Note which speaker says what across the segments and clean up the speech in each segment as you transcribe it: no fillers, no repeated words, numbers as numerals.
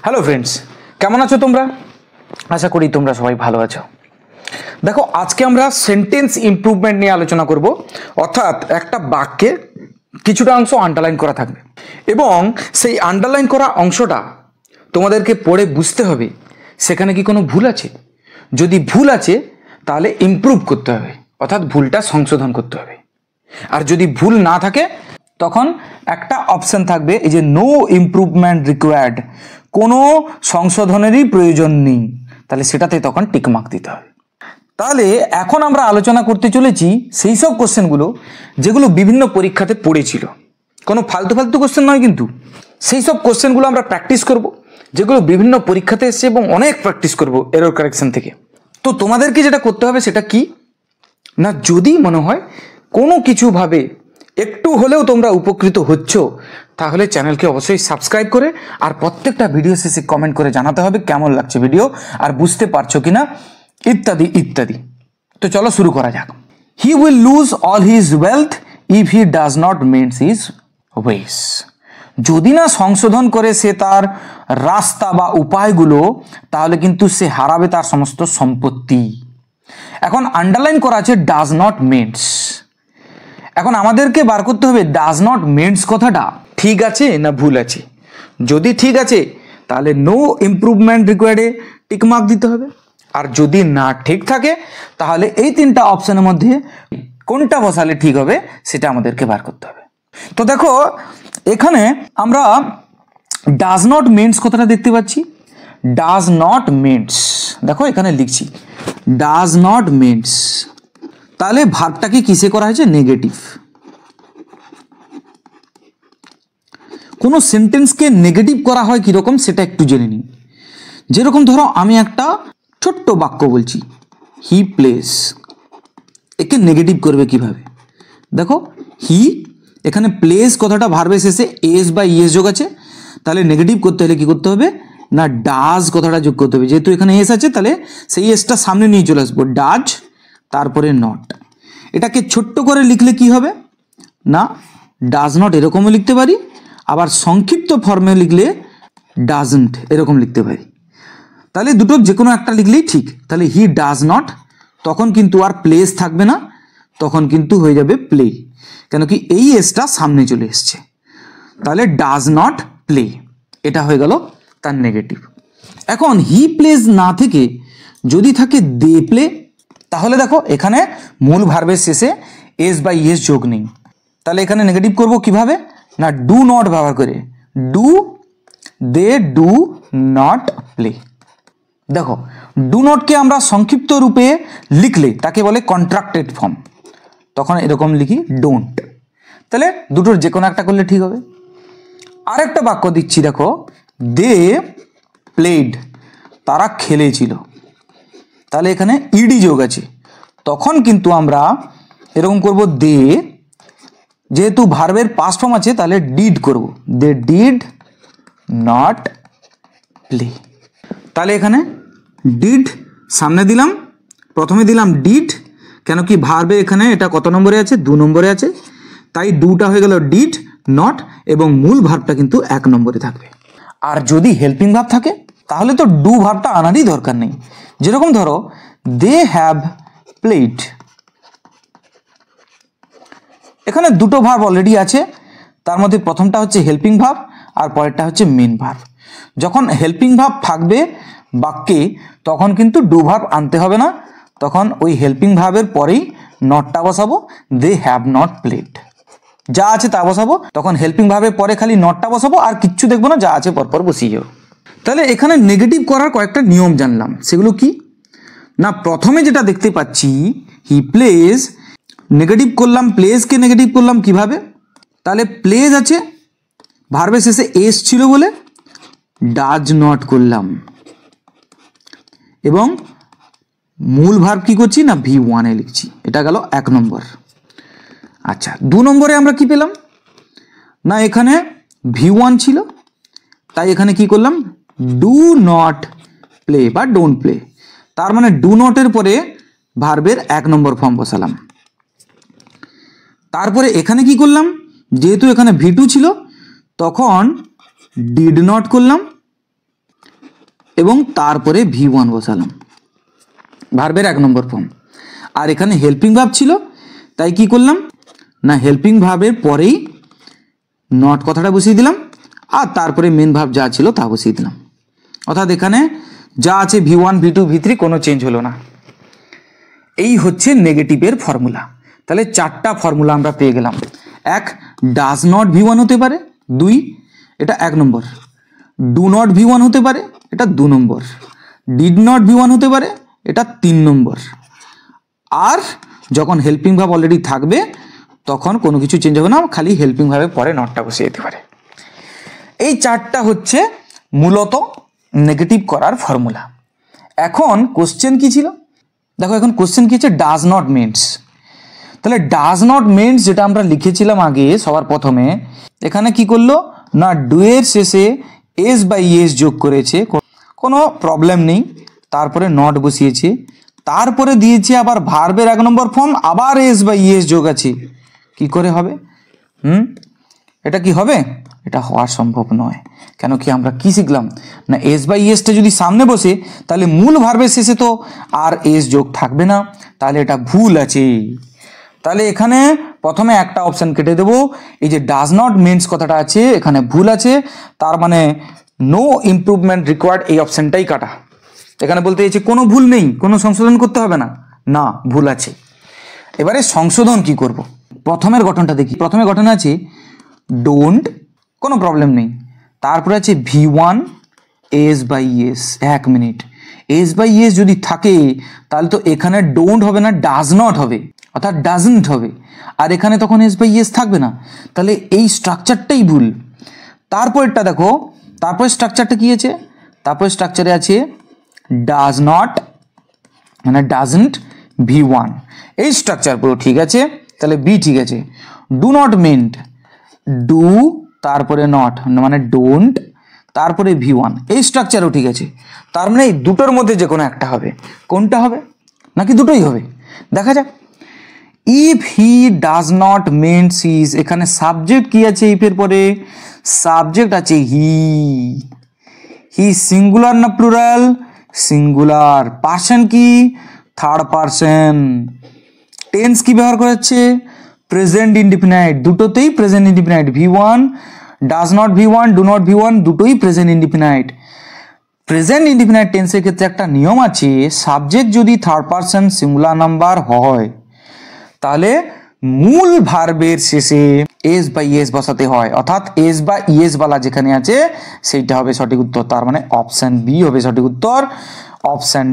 Speaker 1: Hello friends, কেমন আছো তোমরা? আশা করি তোমরা সবাই ভালো আছো। দেখো, আজকে আমরা সেন্টেন্স ইমপ্রুভমেন্ট নিয়ে আলোচনা করব। অর্থাৎ একটা বাক্যে কিছুটা অংশ আন্ডারলাইন করা থাকবে এবং সেই আন্ডারলাইন করা অংশটা তোমাদেরকে পড়ে বুঝতে হবে সেখানে কি কোনো ভুল আছে। যদি ভুল আছে তাহলে ইমপ্রুভ করতে হবে, অর্থাৎ ভুলটা সংশোধন করতে হবে। আর যদি ভুল না থাকে তখন একটা অপশন থাকবে, এই যে নো ইমপ্রুভমেন্ট রিকোয়ার্ড, কোনো সংশোধনেরই প্রয়োজন নেই, তাহলে সেটাতে তখন টিকমার্ক দিতে হবে। তাহলে এখন আমরা আলোচনা করতে চলেছি সেই সব কোশ্চেনগুলো যেগুলো বিভিন্ন পরীক্ষাতে পড়েছিল। কোনো ফালতু ফালতু কোশ্চেন নয়, কিন্তু সেই সব কোশ্চেনগুলো আমরা প্র্যাকটিস করব যেগুলো বিভিন্ন পরীক্ষাতে এসছে এবং অনেক প্র্যাকটিস করব এরর কারেকশন থেকে। তো তোমাদেরকে যেটা করতে হবে সেটা কি না, যদি মনে হয় কোনো কিছুভাবে একটু হলেও তোমরা উপকৃত হচ্ছ তাহলে চ্যানেলকে অবশ্যই সাবস্ক্রাইব করে আর প্রত্যেকটা ভিডিও শেষে কমেন্ট করে জানাতে হবে কেমন লাগছে ভিডিও আর বুঝতে পারছো কিনা ইত্যাদি ইত্যাদি। তো চলো শুরু করা যাক। He will lose all his wealth if he does not mends his ways. যদি না সংশোধন করে সে তার রাস্তা বা উপায়গুলো, তাহলে কিন্তু সে হারাবে তার সমস্ত সম্পত্তি। এখন আন্ডারলাইন করা আছে ডাজ নট মেন্স। এখন আমাদেরকে বার করতে হবে ডাজ নট মেন্স কথাটা ঠিক আছে না ভুল আছে। যদি ঠিক আছে তাহলে নো ইমপ্রুভমেন্ট রিকোয়ার্ডে টিকমার্ক দিতে হবে, আর যদি না ঠিক থাকে তাহলে এই তিনটা অপশনের মধ্যে কোনটা বসালে ঠিক হবে সেটা আমাদেরকে বার করতে হবে। তো দেখো, এখানে আমরা ডাজ নট মেন্স কথাটা দেখতে পাচ্ছি। ডাজ নট মেন্স, দেখো এখানে লিখছি ডাজ নট মেন্স, তাহলে ভার্বটাকে কিসে করা হয়েছে? নেগেটিভ। কোনো সেন্টেন্সকে নেগেটিভ করা হয় কিরকম সেটা একটু জেনে নিই। যেরকম ধরো আমি একটা ছোট্ট বাক্য বলছি, হি প্লেস, একে নেগেটিভ করবে কিভাবে? দেখো, হি এখানে প্লেস কথাটা ভার্বের শেষে এস বা ইএস যোগ আছে, তাহলে নেগেটিভ করতে হলে কি করতে হবে না ডাজ কথাটা যোগ করতে হবে। যেহেতু এখানে এস আছে তাহলে সেই এসটা সামনে নিয়ে চলে আসবো, ডাজ তারপরে নট। এটাকে ছোট্ট করে লিখলে কি হবে না ডাজ নট এরকমও লিখতে পারি, আবার সংক্ষিপ্ত ফর্মে লিখলে ডাজন্ট এরকম লিখতে পারি। তাহলে দুটো যে কোনো একটা লিখলেই ঠিক। তাহলে হি ডাজ নট, তখন কিন্তু আর প্লেস থাকবে না, তখন কিন্তু হয়ে যাবে প্লে, কেন কি এই এসটা সামনে চলে এসছে। তাহলে ডাজ নট প্লে, এটা হয়ে গেল তার নেগেটিভ। এখন হি প্লেজ না থেকে যদি থাকে দে প্লে, তাহলে দেখো এখানে মূল ভার্বের শেষে এস বা ইএস যোগ নেই, তাহলে এখানে নেগেটিভ করব কিভাবে না ডু নট ব্যবহার করে, do they do not play. দেখো, ডু নটকে আমরা সংক্ষিপ্ত রূপে লিখলে তাকে বলে কন্ট্রাক্টেড ফর্ম, তখন এরকম লিখি ডোন্ট। তাহলে দুটোর যে কোনো একটা করলে ঠিক হবে। আরেকটা বাক্য দিচ্ছি, দেখো দে প্লেড, তারা খেলেছিল, তাহলে এখানে ইডি যোগ আছে, তখন কিন্তু আমরা এরকম করব দে, যেহেতু ভার্বের পাস্ট ফর্ম আছে তাহলে ডিড করব, দে ডিড নট প্লে। তাহলে এখানে ডিড সামনে দিলাম, প্রথমে দিলাম ডিড, কেন কি ভার্বে এখানে এটা কত নম্বরে আছে? 2 নম্বরে আছে, তাই ডুটা হয়ে গেল ডিড নট এবং মূল ভার্বটা কিন্তু 1 নম্বরে থাকবে। আর যদি হেল্পিং ভার্ব থাকে তাহলে তো ডু ভার্বটা আনারই দরকার নেই। যেরকম ধরো দে হ্যাভ প্লেড, এখানে দুটো ভার্ব অলরেডি আছে, তার মধ্যে প্রথমটা হচ্ছে হেল্পিং ভার্ব আর পরেরটা হচ্ছে মেন ভার্ব। যখন হেল্পিং ভার্ব থাকবে বাক্যে তখন কিন্তু ডু ভার্ব আনতে হবে না, তখন ওই হেল্পিং ভার্বের পরেই নটটা বসাবো, দে হ্যাভ নট প্লেড, যা আছে তা বসাবো, তখন হেল্পিং ভার্বের পরে খালি নটটা বসাবো আর কিচ্ছু দেখবো না, যা আছে পরপর বসিয়ে যাবো। তাহলে এখানে নেগেটিভ করার কয়েকটা নিয়ম জানলাম, সেগুলো কি না প্রথমে যেটা দেখতে পাচ্ছি হি প্লেজ, নেগেটিভ করলাম, প্লেজকে নেগেটিভ করলাম কিভাবে? তাহলে প্লেজ আছে, ভার্বের শেষে এস ছিল বলে ডাজ নট করলাম, এবং মূল ভার্ব কি করছি না V1 লিখছি, এটা গেল 1 নম্বর। আচ্ছা, 2 নম্বরে আমরা কি পেলাম না এখানে V1 ছিল, তাই এখানে কি করলাম ডু নট প্লে বা ডোন্ট প্লে, তার মানে ডু নটের পরে ভার্বের 1 নম্বর ফর্ম বসালাম। তারপরে এখানে কি করলাম, যেহেতু এখানে V2 ছিল তখন ডিড নট করলাম, এবং তারপরে V1 বসালাম, ভার্বের 1 নম্বর ফর্ম। আর এখানে হেল্পিং ভার্ব ছিল, তাই কি করলাম না হেল্পিং ভার্বের পরেই নট কথাটা বসিয়ে দিলাম, আর তারপরে মেন ভার্ব যা ছিল তা বসিয়ে দিলাম। অর্থাৎ এখানে যা আছে V1 V2 V3 কোনো চেঞ্জ হলো না। এই হচ্ছে নেগেটিভের ফর্মুলা। তাহলে 4টা ফর্মুলা আমরা পেয়ে গেলাম। 1, ডাজ নট V1 হতে পারে, 2 এটা 1 নম্বর, ডু নট V1 হতে পারে, এটা 2 নম্বর, ডিড নট V1 হতে পারে, এটা 3 নম্বর। আর যখন হেল্পিং ভার্ব অলরেডি থাকবে তখন কোনো কিছু চেঞ্জ হবে না, খালি হেল্পিং ভার্বের পরে নটটা বসিয়ে যেতে পারে। এই 4টা হচ্ছে মূলত নেগেটিভ করার ফর্মুলা। এখন কোশ্চেন কি ছিল দেখো, এখন কোশ্চেন কি হচ্ছে ডাজ নট মিনস। তাহলে ডাজ নট মিনস যেটা আমরা লিখেছিলাম আগে সবার প্রথমে, এখানে কি করলো না ডু এর শেষে এস বা ইএস যোগ করেছে, কোনো প্রবলেম নেই, তারপরে নট বসিয়েছে, তারপরে দিয়েছে আবার ভার্বের 1 নম্বর ফর্ম, আবার এস বা ইএস যোগ আছে। কি করে হবে? এটা কি হবে? এটা হওয়া সম্ভব নয়। কেন কি আমরা কি শিখলাম না এস বা ইএসটা যদি সামনে বসে তাহলে মূল ভার্বের শেষে তো আর এস যোগ থাকবে না, তাহলে এটা ভুল আছে। তাহলে এখানে প্রথমে একটা অপশন কেটে দেবো, এই যে ডাজ নট মিনস কথাটা আছে এখানে ভুল আছে, তার মানে নো ইমপ্রুভমেন্ট রিকোয়ার্ড, এই অপশনটাই কাটা। এখানে বলতে চাইছে কোনো ভুল নেই, কোনো সংশোধন করতে হবে না, না ভুল আছে। এবারে সংশোধন কি করব? প্রথমের গঠনটা দেখি। প্রথমে গঠন আছে ডোন্ট, কোনো প্রবলেম নেই, তারপরে আছে V1 S by S. 1 minute, S by S যদি থাকে তাহলে তো এখানে ডোন্ট হবে না, ডাজ নট হবে, অর্থাৎ ডাজন্ট হবে, আর এখানে তখন এস বাই এস থাকবে না, তাহলে এই স্ট্রাকচারটাই ভুল। তারপরটা দেখো, তারপরে স্ট্রাকচারটা কি আছে? তারপরে স্ট্রাকচারে আছে ডাজ নট মানে ডাজন্ট V1, এই স্ট্রাকচার পুরো ঠিক আছে, তাহলে বি ঠিক আছে। ডু নট মিন্ট, ডু তারপরে নট মানে ডোন্ট তারপরে V1, এই স্ট্রাকচারও ঠিক আছে। তার মানে এই দুটোর মধ্যে যে কোনো একটা হবে। কোনটা হবে? নাকি দুটোই হবে? দেখা যাক। If he does not means his, এখানে সাবজেক্ট কি আছে? ইফের পরে সাবজেক্ট আছে হি। হি সিঙ্গুলার না প্লুরাল? সিঙ্গুলার। পার্সন কি? Third person. টেন্স কি ব্যবহার করেছে? প্রেজেন্ট ইনডিফিনাইট, দুটোতেই present indefinite. V1 does not V1, do not V1, দুটোই প্রেজেন্ট ইনডিফিনাইট। প্রেজেন্ট ইনডিফিনাইট টেন্সের ক্ষেত্রে একটা নিয়ম আছে, সাবজেক্ট যদি থার্ড পার্সন সিঙ্গুলার নাম্বার হয় তাহলে মূল ভার্বের শেষে এস বা ইএস বসাতে হয়, অর্থাৎ এস বা ইএস বালা যেখানে আছে সেইটা হবে সঠিক উত্তর। তার মানে অপশন বি হবে সঠিক উত্তর, অপশন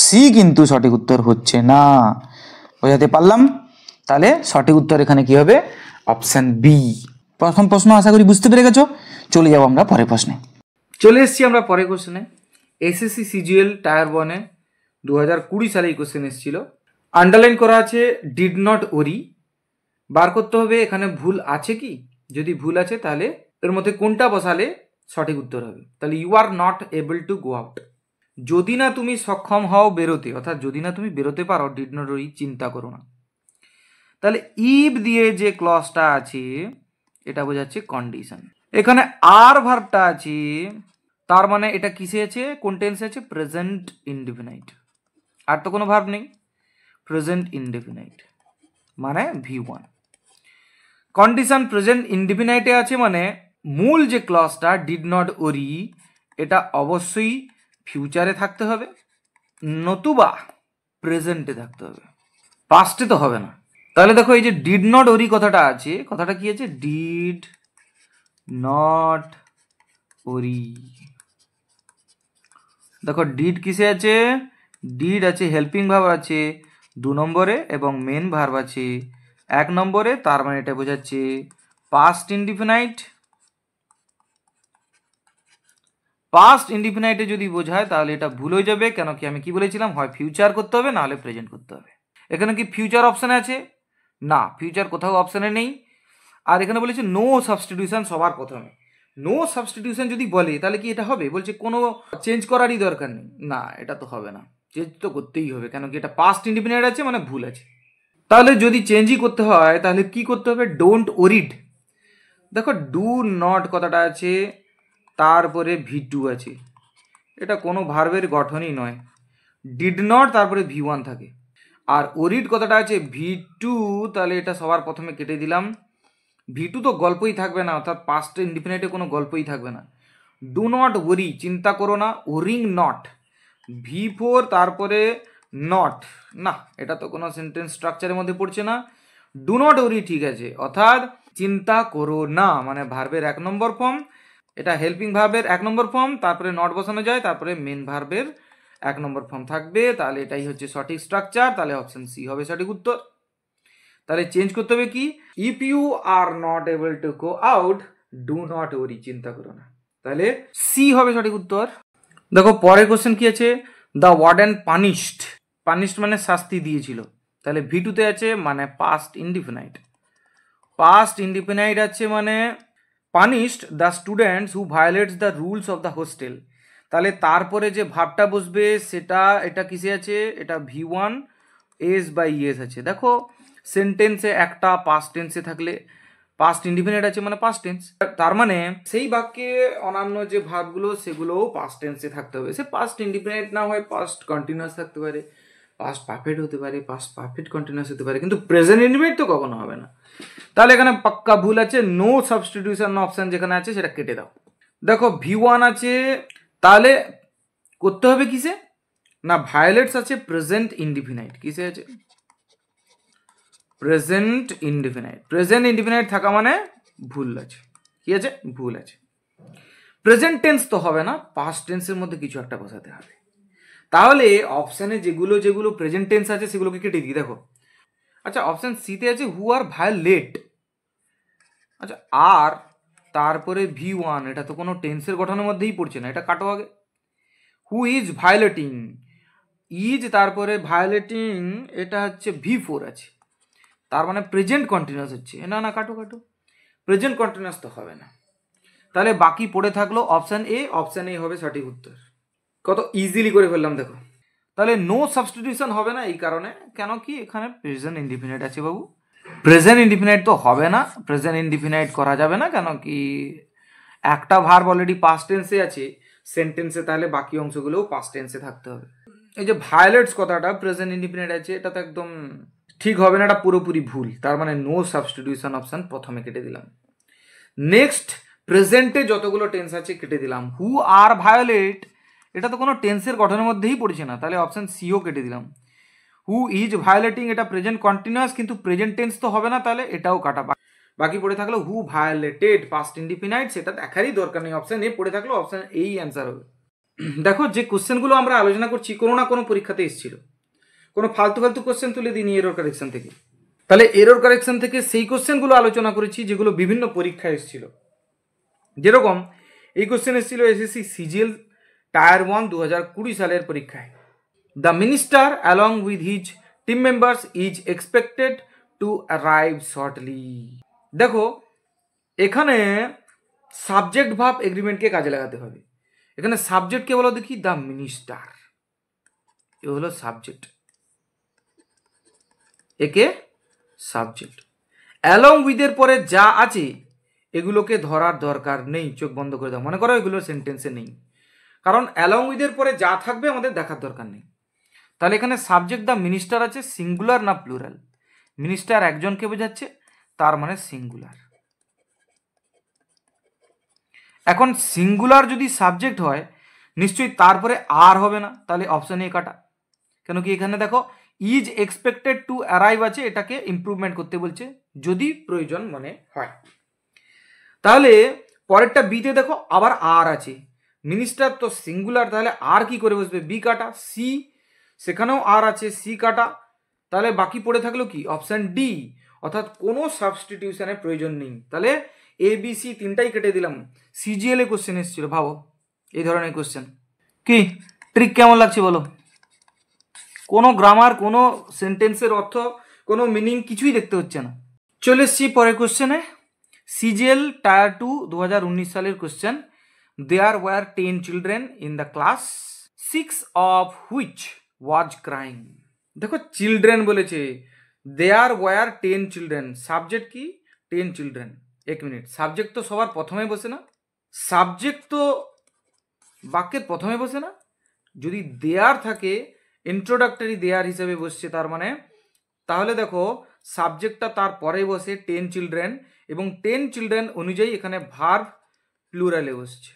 Speaker 1: সি কিন্তু সঠিক উত্তর হচ্ছে না। বোঝাতে পারলাম? তাহলে সঠিক উত্তর এখানে কি হবে? Option B. প্রথম প্রশ্ন আশা করি বুঝতে পেরে গেছো। চলে যাবো আমরা পরের প্রশ্নে। চলে এসেছি আমরা পরের কোশ্চেনে। এসএসসি সিজিএল টায়ার 1-এ 2020 সালে এই কোশ্চেন এসেছিল। আন্ডারলাইন করা আছে ডিড নট ওরি। বার করতে হবে এখানে ভুল আছে কি, যদি ভুল আছে তাহলে এর মধ্যে কোনটা বসালে সঠিক উত্তর হবে। তাহলে you are not able to go out, যদি না তুমি সক্ষম হও বেরোতে, অর্থাৎ যদি না তুমি বেরোতে পারো ডিড নট ওরি, চিন্তা করো না। তাহলে ইফ দিয়ে যে ক্লজটা আছে এটা বোঝাচ্ছে কন্ডিশন। এখানে আর ভার্বটা আছে, তার মানে এটা কিসে আছে? কোন টেন্সে আছে? Present indefinite. আর তো কোনো ভার্ব নেই, প্রেজেন্ট ইনডিফিনাইট মানে V1। কন্ডিশন প্রেজেন্ট ইনডিফিনাইটে আছে মানে মূল যে ক্লজটা ডিড নট ওরি এটা অবশ্যই ফিউচারে থাকতে হবে, নতুবা প্রেজেন্টে থাকতে হবে, পাস্টে তো হবে না। তাহলে দেখো এই যে ডিড নট ওরি কথাটা আছে, কথাটা কি আছে? ডিড নট ওরি। দেখো ডিড কিসে আছে? ডিড আছে হেল্পিং ভার্ব আছে 2 নম্বরে এবং মেন ভার্ব আছে 1 নম্বরে, তার মানে এটা বোঝাচ্ছে পাস্ট ইনডিফিনাইট। পাস্ট ইনডিফিনাইটে যদি বোঝায় তাহলে এটা ভুল হয়ে যাবে। কেন কি আমি কি বলেছিলাম? হয় ফিউচার করতে হবে না হলে প্রেজেন্ট করতে হবে। এখানে কি ফিউচার অপশানে আছে? না, ফিউচার কোথাও অপশানে নেই। আর এখানে বলেছে নো সাবস্টিটিউশন সবার প্রথমে। নো সাবস্টিটিউশন যদি বলে তাহলে কি এটা হবে? বলছে কোনো চেঞ্জ করারই দরকার নেই, না এটা তো হবে না, চেঞ্জ তো করতেই হবে। কেন কি এটা পাস্ট ইনডিফিনাইট আছে মানে ভুল আছে। তাহলে যদি চেঞ্জই করতে হয় তাহলে কি করতে হবে? Don't worried. দেখো ডু নট কথাটা আছে, তারপরে V2 আছে, এটা কোনো ভার্বের গঠনই নয়। ডিড নট তারপরে V1 থাকে। আর ওরিড কথাটা আছে V2, তাহলে এটা সবার প্রথমে কেটে দিলাম। V2 তো গল্পই থাকবে না, অর্থাৎ পাস্ট ইনডিফিনিটে কোনো গল্পই থাকবে না। ডু নট ওরি, চিন্তা করো না, ওরিং নট। V4 তারপরে নট, না এটা তো কোনো সেন্টেন্স স্ট্রাকচারের মধ্যে পড়ছে না। ডু নট ওরি ঠিক আছে, অর্থাৎ চিন্তা করো না মানে ভার্বের 1 নম্বর ফর্ম, এটা হেল্পিং ভার্বের 1 নম্বর ফর্ম, তারপরে নট বসানো যায়, তারপরে মেন ভার্বের 1 নম্বর ফর্ম থাকবে। তাহলে এটাই হচ্ছে সঠিক স্ট্রাকচার, তাহলে অপশন সি হবে সঠিক উত্তর। তাহলে চেঞ্জ করতে হবে কি, if you are not able to go out do not worry, চিন্তা করো না, তাহলে সি হবে সঠিক উত্তর। দেখো পরের কোশ্চেন কি আছে, দ্য ওয়ার্ডেন পানিশড, পানিশড মানে শাস্তি দিয়েছিল, তাহলে V2তে আছে মানে পাস্ট ইনডিফিনাইট। পাস্ট ইনডিফিনাইট আছে মানে punished the students who violates the rules of the hostel, তাহলে তারপরে যে ভাবটা বসবে সেটা, এটা কিসে আছে, এটা V1 এস বাই ইএস আছে। দেখো সেন্টেন্সে একটা পাস্ট টেন্সে থাকলে পাস্ট ইনডিফিনিট আছে মানে পাস্ট টেন্স, তার মানে সেই বাক্যে অন্যান্য যে ভাবগুলো সেগুলোও পাস্ট টেন্সে থাকতে হবে। সে পাস্ট ইনডিফিনিট না হয় পাস্ট কন্টিনিউয়াস থাকতে পারে, পাস্ট পারফেক্ট হতে পারে, পাস্ট পারফেক্ট কন্টিনিউয়াস হতে পারে, কিন্তু প্রেজেন্ট ইনডিফিনিট তো কখনো হবে না। তাহলে এখানে পাক্কা ভুল আছে, নো সাবস্টিটিউশন অপশন যেখানে আছে সেটা কেটে দাও। দেখো V1 আছে, তাহলে করতে হবে কিসে না, ভায়োলেটস আছে প্রেজেন্ট ইনডিফিনাইট, কিসে আছে প্রেজেন্ট ইনডিফিনাইট। প্রেজেন্ট ইনডিফিনাইট থাকা মানে ভুল আছে, কি আছে ভুল আছে। প্রেজেন্ট টেন্স তো হবে না, পাস্ট টেন্সের মধ্যে কিছু একটা বসাতে হবে। তাহলে অপশানে যেগুলো যেগুলো প্রেজেন্ট টেন্স আছে সেগুলোকে কেটে দিই। দেখো আচ্ছা অপশান সিতে আছে হু আর ভায়োলেট, আচ্ছা আর তারপরে V1, এটা তো কোনো টেন্সের গঠনের মধ্যেই পড়ছে না, এটা কাটো আগে। হু ইজ ভায়োলেটিং, ইজ তারপরে ভায়োলেটিং, এটা হচ্ছে V4 আছে, তার মানে প্রেজেন্ট কন্টিনিউয়াস হচ্ছে, না না কাটো কাটো, প্রেজেন্ট কন্টিনিউয়াস তো হবে না। তাহলে বাকি পড়ে থাকলো অপশান এ, অপশান এ হবে সঠিক উত্তর। কত ইজিলি করে ফেললাম দেখো। তাহলে নো সাবস্টিটিউশন হবে না এই কারণে, কেন কি এখানে প্রেজেন্ট ইনডিফিনাইট আছে বাবু, প্রেজেন্ট ইনডিফিনাইট তো হবে না, প্রেজেন্ট ইনডিফিনাইট করা যাবে না, কেন কি একটা ভার্ব অলরেডি পাস্ট টেন্সে আছে সেন্টেন্সে, তাহলে বাকি অংশগুলোও পাস্ট টেন্সে থাকতে হবে। এই যে ভায়োলেটস কথাটা প্রেজেন্ট ইনডিফিনাইট আছে, এটা তো একদম ঠিক হবে না, এটা পুরোপুরি ভুল, তার মানে নো সাবস্টিটিউশন অপশন প্রথমে কেটে দিলাম। নেক্সট প্রেজেন্টে যতগুলো টেন্স আছে কেটে দিলাম। হু আর ভায়োলেট, এটা তো কোনো টেন্সের গঠনের মধ্যেই পড়ছে না, তাহলে অপশন সিও কেটে দিলাম। হু ইজ ভায়োলেটিং, এটা প্রেজেন্ট কন্টিনিউয়াস কিন্তু প্রেজেন্ট টেন্স তো হবে না, তাহলে এটাও কাটা। বাকি পড়ে থাকলো হু ভায়োলেটেড পাস্ট ইনডিফিনাইট, সেটা দেখারই দরকার নেই, অপশন এ পড়ে থাকলো, অপশন এই অ্যান্সার হবে। দেখো যে কোশ্চেনগুলো আমরা আলোচনা করছি কোনো না কোনো পরীক্ষাতে এসেছিল, কোনো ফালতু ফালতু কোশ্চেন তুলে দিইনি এরর কারেকশন থেকে। তাহলে এরর কারেকশন থেকে সেই কোশ্চেনগুলো আলোচনা করেছি যেগুলো বিভিন্ন পরীক্ষায় এসেছিল। যেরকম এই কোশ্চেন এসেছিল এসএসসি সিজিএল টায়ার 1 2020 সালের পরীক্ষায়। The minister along with his team members is expected to arrive shortly. দেখো এখানে সাবজেক্ট ভার্ব এগ্রিমেন্টকে কাজে লাগাতে হবে। এখানে সাবজেক্টকে বলো দেখি, দ্য মিনিস্টার, এ হলো সাবজেক্ট, একে সাবজেক্ট। অ্যালং উইথের পরে যা আছে এগুলোকে ধরার দরকার নেই, চোখ বন্ধ করে দাও, মনে করো এগুলো সেন্টেন্সে নেই, কারণ অ্যালং উইথের পরে যা থাকবে আমাদের দেখার দরকার নেই। তাহলে এখানে সাবজেক্ট দ্য মিনিস্টার আছে, সিঙ্গুলার না প্লুরাল, মিনিস্টার একজনকে বোঝাচ্ছে, তার মানে সিঙ্গুলার। এখন সিঙ্গুলার যদি সাবজেক্ট হয় নিশ্চয়ই তারপরে আর হবে না, তাহলে অপশন এ কাটা। কেন কি এখানে দেখো ইজ এক্সপেক্টেড টু অ্যারাইভ আছে, এটাকে ইমপ্রুভমেন্ট করতে বলছে যদি প্রয়োজন মনে হয়। তাহলে পরেরটা বিতে দেখো আবার আর আছে, মিনিস্টার তো সিঙ্গুলার, তাহলে আর কি করে বসবে, বি কাটা। সি সেখানেও আর আছে, সি কাটা। তাহলে বাকি পড়ে থাকলো কি অপশন ডি, অর্থাৎ কোনো সাবস্টিটিউশনের প্রয়োজন নেই। তাহলে এ বি সি তিনটাই কেটে দিলাম। সিজিএল এ কোশ্চেন এসেছিল, ভাবো এই ধরনের কোশ্চেন, কি ট্রিক কেমন লাগছে বলো? কোনো গ্রামার, কোনো সেন্টেন্সের অর্থ, কোনো মিনিং কিছুই দেখতে হচ্ছে না। চলে এসছি পরের কোশ্চেনে, সিজিএল টায়ার 2 2019 সালের question. There were 10 children in the class 6 of which was crying. দেখো চিলড্রেন বলেছে, দেয়ার ওয়ার 10 চিলড্রেন, সাবজেক্ট কি 10 চিলড্রেন। এক মিনিট, সাবজেক্ট তো সবার প্রথমে বসে না, সাবজেক্ট তো বাক্যের প্রথমে বসে না, যদি দেয়ার থাকে ইন্ট্রোডাক্টরি দেয়ার হিসেবে বসছে, তার মানে তাহলে দেখো সাবজেক্টটা তার পরে বসে 10 চিলড্রেন, এবং 10 চিলড্রেন অনুযায়ী এখানে ভার্ব প্লুরালে বসছে।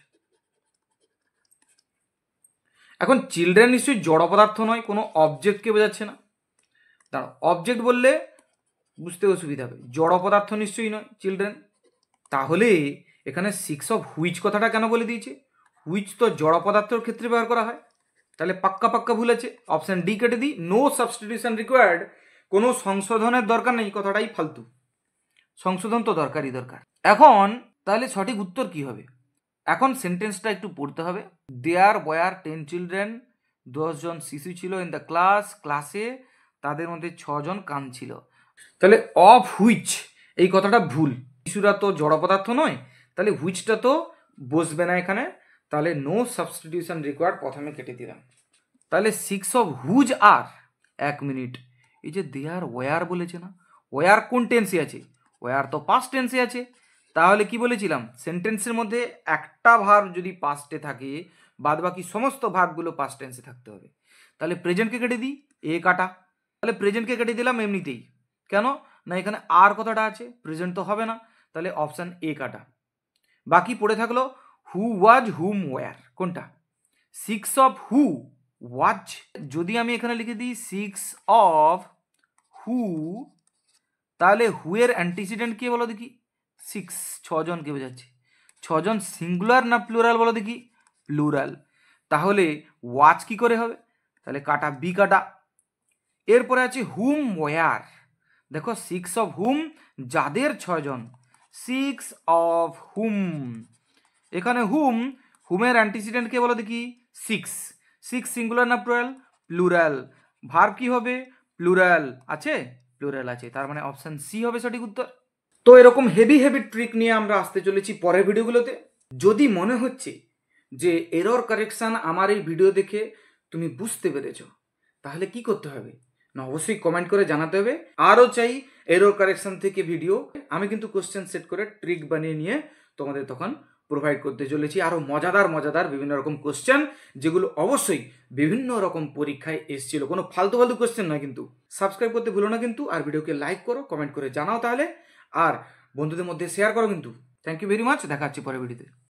Speaker 1: এখন চিলড্রেন নিশ্চয়ই জড় পদার্থ নয়, কোনো অবজেক্টকে বোঝাচ্ছে না। দাঁড়াও, অবজেক্ট বললে বুঝতে অসুবিধা হবে, জড় পদার্থ নিশ্চয়ই নয় চিলড্রেন। তাহলে এখানে 6 অফ হুইচ কথাটা কেন বলে দিয়েছে? হুইচ তো জড় পদার্থের ক্ষেত্রে ব্যবহার করা হয়, তাহলে পাক্কা পাক্কা ভুল আছে। অপশন ডি কেটে দিই, নো সাবস্টিটিউশন রিকোয়ার্ড, কোনো সংশোধনের দরকার নেই, কথাটাই ফালতু। সংশোধন তো দরকারই দরকার। এখন তাহলে সঠিক উত্তর কি হবে? এখন সেন্টেন্সটা একটু পড়তে হবে। দেয়ার ওয়্যার 10 চিলড্রেন, 10 জন শিশু ছিল ইন দ্য ক্লাসে তাদের মধ্যে 6 জন কাঁদছিল। তাহলে অফ হুইচ এই কথাটা ভুল, শিশুরা তো জড় পদার্থ নয়, তাহলে হুইচটা তো বসবে না এখানে, তাহলে নো সাবস্টিটিউশন রিকোয়ার্ড প্রথমে কেটে দিলাম। তাহলে 6 অফ হুজ আর, 1 মিনিট, এই যে দেয়ার ওয়্যার বলেছে না, ওয়্যার কোন টেন্সে আছে? ওয়্যার তো পাস্ট টেন্সে আছে। তাহলে কি বলেছিলাম, সেন্টেন্সের মধ্যে একটা ভার্ব যদি পাস্টে থাকে, বাদ বাকি সমস্ত ভার্বগুলো পাস্ট টেন্সে থাকতে হবে। তাহলে প্রেজেন্টকে কেটে দিই, এ কাটা, তাহলে প্রেজেন্টকে কেটে দিলাম এমনিতেই। কেন না, এখানে আর কথাটা আছে, প্রেজেন্ট তো হবে না, তাহলে অপশান এ কাটা। বাকি পড়ে থাকলো হু ওয়াজ হুম ওয়্যার, কোনটা? 6 অফ হু ওয়াজ, যদি আমি এখানে লিখে দিই 6 অফ হু, তাহলে হু এর অ্যান্টিসিডেন্ট কে বলো দেখি? 6, 6 জনকে বোঝাচ্ছে। 6 জন সিঙ্গুলার না প্লুরাল বলো দেখি? প্লুরাল। তাহলে ওয়াচ কি করে হবে? তাহলে কাটা, বি কাটা। এরপরে আছে হুম ওয়্যার, দেখো 6 অফ হুম, যাদের 6 জন, 6 অফ হুম, এখানে হুম, হুমের অ্যান্টিসিডেন্ট কে বলো দেখি? 6, 6 সিঙ্গুলার না প্লুরাল? প্লুরাল। ভার্ব কি হবে? প্লুরাল আছে, প্লুরাল আছে, তার মানে অপশন সি হবে সঠিক উত্তর। তো এরকম হেভি হেভি ট্রিক নিয়ে আমরা আসতে চলেছি পরের ভিডিওগুলোতে। যদি মনে হচ্ছে যে এরর কারেকশান আমার এই ভিডিও দেখে তুমি বুঝতে পেরেছো, তাহলে কি করতে হবে না, অবশ্যই কমেন্ট করে জানাতে হবে। আরও চাই এরর কারেকশান থেকে ভিডিও, আমি কিন্তু কোশ্চেন সেট করে ট্রিক বানিয়ে নিয়ে তোমাদের তখন প্রোভাইড করতে চলেছি আরও মজাদার মজাদার বিভিন্ন রকম কোশ্চেন, যেগুলো অবশ্যই বিভিন্ন রকম পরীক্ষায় এসেছিল, কোনো ফালতু ফালতু কোশ্চেন নয় কিন্তু। সাবস্ক্রাইব করতে ভুলো না কিন্তু, আর ভিডিওকে লাইক করো, কমেন্ট করে জানাও তাহলে, আর বন্ধুদের মধ্যে শেয়ার করো কিন্তু। থ্যাংক ইউ ভেরি মাচ, দেখা হচ্ছে পরের ভিডিওতে।